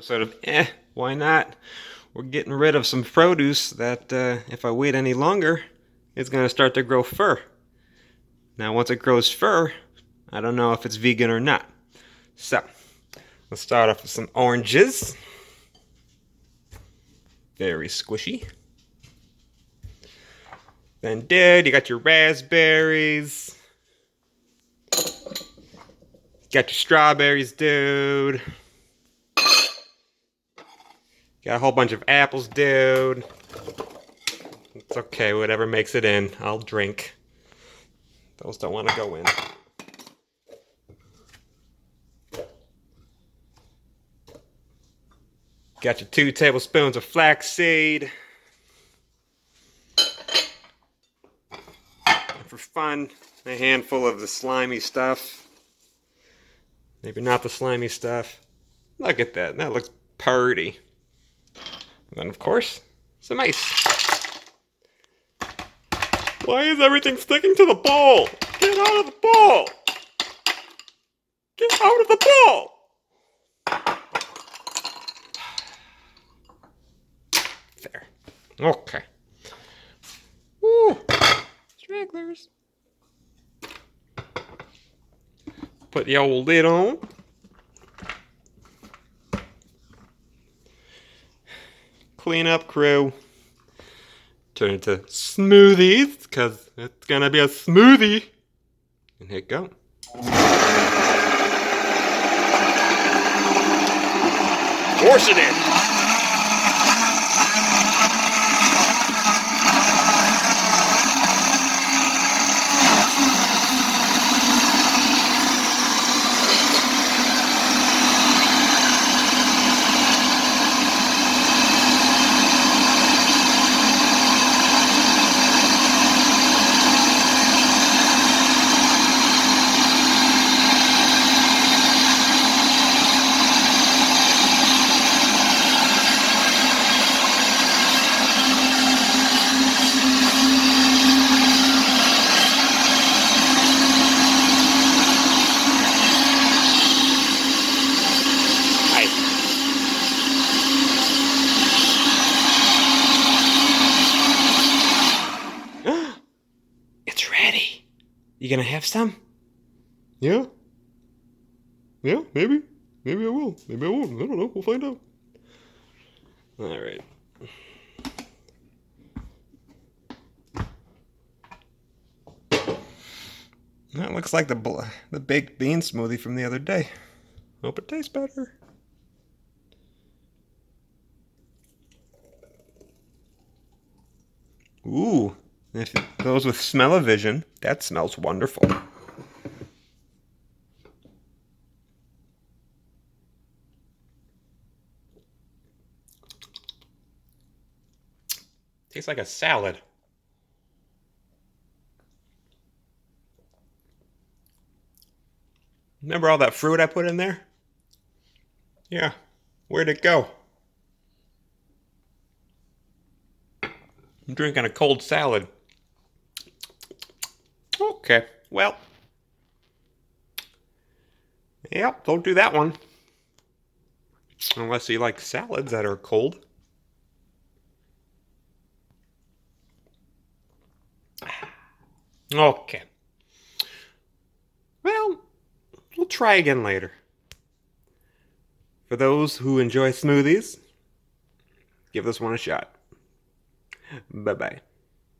Sort of, why not? We're getting rid of some produce that, if I wait any longer, it's going to start to grow fur. Now, once it grows fur, I don't know if it's vegan or not. So, let's start off with some oranges. Very squishy. Then, dude, you got your raspberries. Got your strawberries, dude. Got a whole bunch of apples, dude. It's okay, whatever makes it in, I'll drink. Those don't want to go in. Got your 2 tablespoons of flaxseed. And for fun, a handful of the slimy stuff. Maybe not the slimy stuff. Look at that, that looks pretty. And then, of course, some ice. Why is everything sticking to the bowl? Get out of the bowl! Get out of the bowl! There. Okay. Woo! Stragglers. Put the old lid on. Clean up, crew. Turn it to smoothies, because it's gonna be a smoothie. And hit go. Of course it is. It's ready. You gonna have some? Yeah? Yeah, maybe. Maybe I will. Maybe I won't. I don't know. We'll find out. Alright. That looks like the baked bean smoothie from the other day. Hope it tastes better. Ooh. If it goes with smell-o-vision, that smells wonderful. Tastes like a salad. Remember all that fruit I put in there? Yeah. Where'd it go? I'm drinking a cold salad. Okay, well. Yep, don't do that one. Unless you like salads that are cold. Okay. Well, we'll try again later. For those who enjoy smoothies, give this one a shot. Bye-bye.